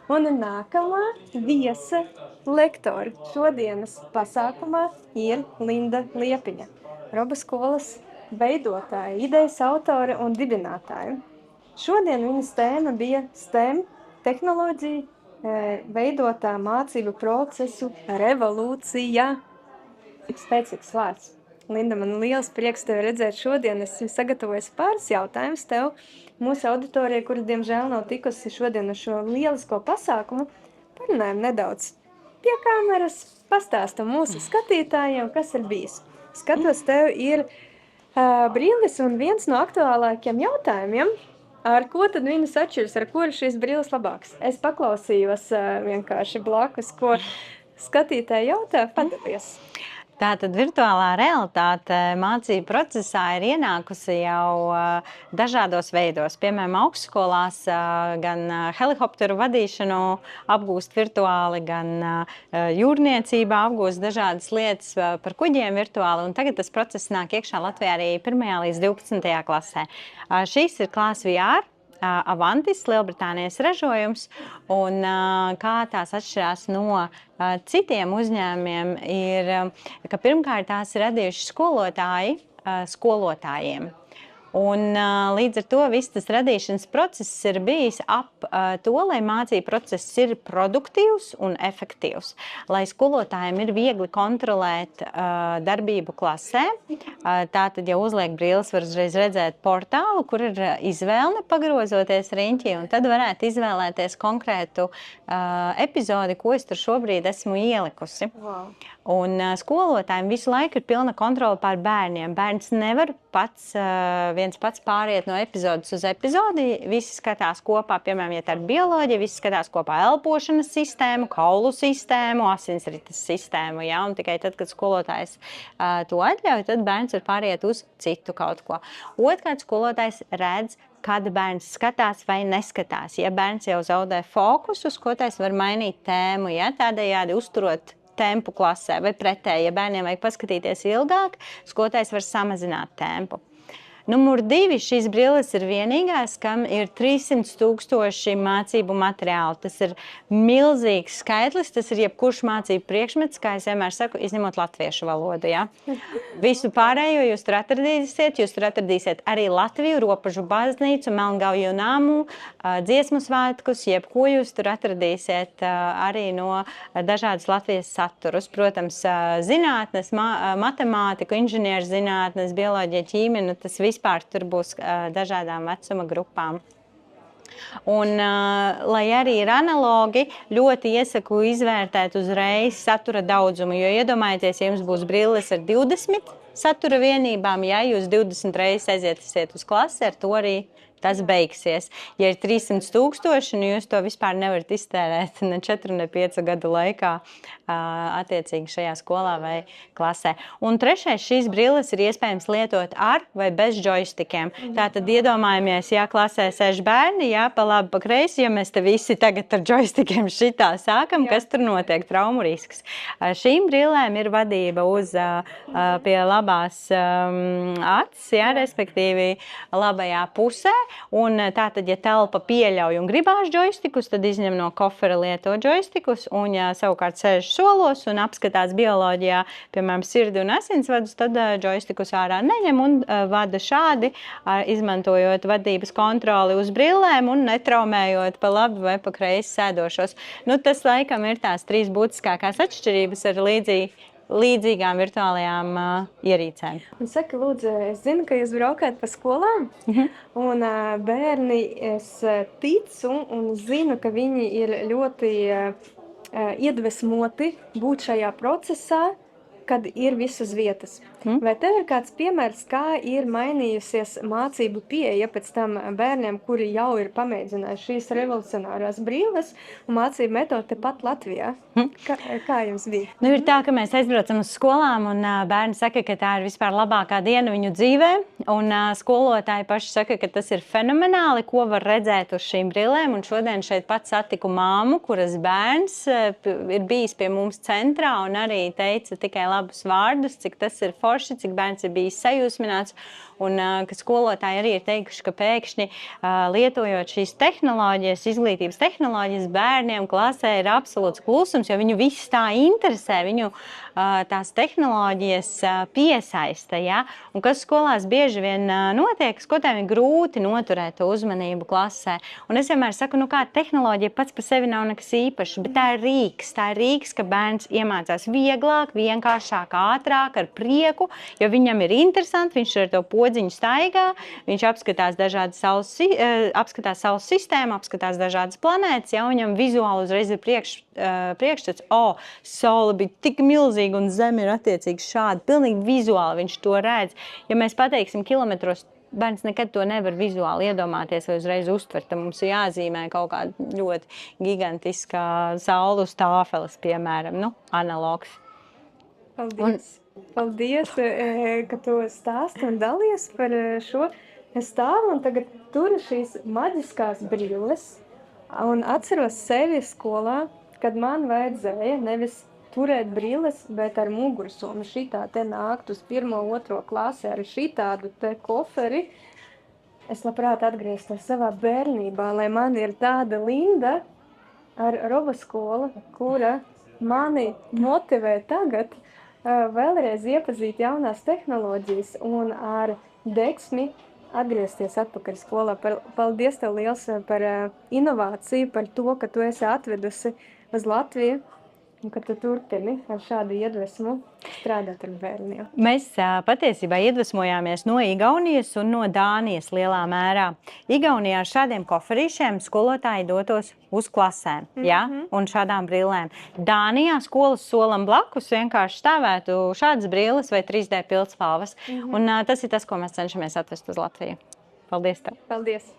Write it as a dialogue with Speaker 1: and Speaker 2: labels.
Speaker 1: Un nākamā viesa lektora šodienas pasākumā ir Linda Liepiņa, Roba skolas veidotāja, idejas autore un dibinātāja. Šodien viņas tēma bija STEM tehnoloģija, veidotā mācību procesu revolūcija. Cik spēcīgs vārds. Linda, man liels prieks tevi redzēt šodien. Es sagatavoju pāris jautājumus tev, mūsu auditorijai, kura diemžēl nav tikusi šodien uz šo lielisko pasākumu. Parunājam nedaudz pie kameras, pastāstam mūsu skatītājiem, kas ir bijis. Skatos, tev ir brilles un viens no aktuālākiem jautājumiem. Ar ko tad viņas atšķiras, ar ko ir šīs brilles labākas? Es paklausījos vienkārši blakus, ko skatītāji jautā, padalies.
Speaker 2: Tātad virtuālā realitāte mācību procesā ir ienākusi jau dažādos veidos. Piemēram, augstskolās gan helikopteru vadīšanu apgūst virtuāli, gan jūrniecībā apgūst dažādas lietas par kuģiem virtuāli. Un tagad tas process nāk iekšā Latvijā arī 1. līdz 12. klasē. Šīs ir Class VR. Avantis, Lielbritānijas ražojums, un kā tās atšķirās no citiem uzņēmumiem, ir, ka pirmkārt tās ir radījuši skolotāji skolotājiem. Un līdz ar to viss tas radīšanas process ir bijis ap to, lai mācību process ir produktīvs un efektīvs, lai skolotājiem ir viegli kontrolēt darbību klasē. Tātad, ja uzliek brilles, var uzreiz redzēt portālu, kur ir izvēle pagrozoties riņķī, un tad varētu izvēlēties konkrētu epizodi, ko es tur šobrīd esmu ielikusi.
Speaker 1: Wow.
Speaker 2: Un skolotājiem visu laiku ir pilna kontrole pār bērniem. Bērns nevar viens pats pāriet no epizodes uz epizodi. Visi skatās kopā, piemēram, ja tā ir bioloģija, visi skatās kopā elpošanas sistēmu, kaulu sistēmu, asinsrites sistēmu. Ja? Un tikai tad, kad skolotājs to atļauj, tad bērns var pāriet uz citu kaut ko. Otrkārt, skolotājs redz, kad bērns skatās vai neskatās. Ja bērns jau zaudē fokusu, skolotājs var mainīt tēmu, ja? Tādējādi uzturot tempu klasē, vai pretēji, ja bērniem vajag paskatīties ilgāk, skolotājs var samazināt tempu. Numur 2, šīs brilles ir vienīgās, kam ir 300,000 mācību materiālu. Tas ir milzīgs skaitlis, tas ir jebkurš mācību priekšmets, kā es vienmēr saku, izņemot latviešu valodu. Ja? Visu pārējo jūs tur atradīsiet arī Latviju, Ropažu baznīcu, Melngauju namu, dziesmu svētkus, jebko jūs tur atradīsiet arī no dažādas Latvijas saturus. Protams, zinātnes, matemātiku, inženieru zinātnes, bioloģija, ķīmija, tas vispār tur būs dažādām vecuma grupām. Un, lai arī ir analogi, ļoti iesaku izvērtēt uzreiz satura daudzumu, jo iedomājieties, ja jums būs brilles ar 20 satura vienībām, ja jūs 20 reizes aiziet uz klasi, ar to arī tas beigsies. Ja ir 300,000, jūs to vispār nevarat iztērēt ne 4, ne 5 gadu laikā attiecīgi šajā skolā vai klasē. Un trešais, šīs brilles ir iespējams lietot ar vai bez joystikiem. Tātad iedomājamies, ja klasē sēž bērni, ja pa labi, pa kreisi, ja mēs te visi tagad ar joystikiem šitā sākam, kas tur notiek, traumu risks. Šīm brillēm ir vadība uz pie labās acis, ja, respektīvi labajā pusē. Un tātad, ja telpa pieļauj un gribās joystikus, tad izņem no kofera lieto joystikus, un ja savukārt sēž solos un apskatās bioloģijā, piemēram, sirdi un asinsvadus, tad joystikus ārā neņem un vada šādi, izmantojot vadības kontroli uz brillēm un netraumējot pa labi vai pa kreisi sēdošos. Nu, tas laikam ir tās 3 būtiskākās atšķirības ar līdzīgām virtuālajām ierīcēm.
Speaker 1: Un saka, lūdzu, es zinu, ka jūs braukāt pa skolām, un bērni, es ticu un zinu, ka viņi ir ļoti iedvesmoti būt šajā procesā, kad ir viss uz vietas. Vai tev ir kāds piemērs, kā ir mainījusies mācību pieeja pēc tam bērniem, kuri jau ir pamēģinājuši šīs revolucionārās brilles un mācību metodi tepat Latvijā? Kā jums bija?
Speaker 2: Nu, ir tā, ka mēs aizbraucam uz skolām un bērni saka, ka tā ir vispār labākā diena viņu dzīvē, un skolotāji paši saka, ka tas ir fenomenāli, ko var redzēt uz šīm brillēm, un šodien šeit pats satiku māmu, kuras bērns ir bijis pie mums centrā un arī teica tikai labus vārdus, cik tas ir forši, cik bērns ir bijis sajūsmināts, un ka skolotāji arī ir teikuši, ka pēkšņi lietojot šīs tehnoloģijas, izglītības tehnoloģijas, bērniem klasē ir absolūts klusums, jo viņu viss tā interesē, viņu tās tehnoloģijas piesaista, ja? Un kas skolās bieži vien notiek, skolotājiem ir grūti noturēt to uzmanību klasē. Un es vienmēr saku, kā tehnoloģija pats par sevi nav nekas īpašs, bet tā ir rīks, ka bērns iemācās vieglāk, vienkāršāk, ātrāk, ar prieku, jo viņam ir interesanti, viņš ar to podziņu staigā, viņš apskatās saules sistēmu, apskatās dažādas planētas, ja viņam vizuāli uzreiz ir priekšstats, saule bija tik milzīga un zeme ir attiecīgi šādi, pilnīgi vizuāli viņš to redz. Ja mēs pateiksim kilometros, bērns nekad to nevar vizuāli iedomāties vai uzreiz uztvert. Mums ir jāzīmē kaut kāda ļoti gigantiska saule uz tāfeles, piemēram, analogs.
Speaker 1: Paldies, ka tu stāsti un dalies par šo stāvu. Un tagad turu šīs maģiskās brilles un atceros sevi skolā, kad man vajadzēja nevis turēt brilles, bet ar mugursomu šitā te nākt uz 1. 2. klasi ar šitādu te koferi. Es labprāt atgrieztos savā bērnībā, lai man ir tāda Linda ar roboskolu, kura mani motivē tagad vēlreiz iepazīt jaunās tehnoloģijas un ar deksmi atgriezties atpakaļ skolā. Paldies tev liels par inovāciju, par to, ka tu esi atvedusi uz Latviju un ka tu turpini ar šādu iedvesmu strādāt ar bērniem.
Speaker 2: Mēs patiesībā iedvesmojāmies no Igaunijas un no Dānijas lielā mērā. Igaunijā ar šādiem koferīšiem skolotāji dotos uz klasēm, un šādām brillēm. Dānijā skolas solam blakus vienkārši stāvētu šādas brilles vai 3D pildspalvas. Un tas ir tas, ko mēs cenšamies atvest uz Latviju. Paldies tev!
Speaker 1: Paldies!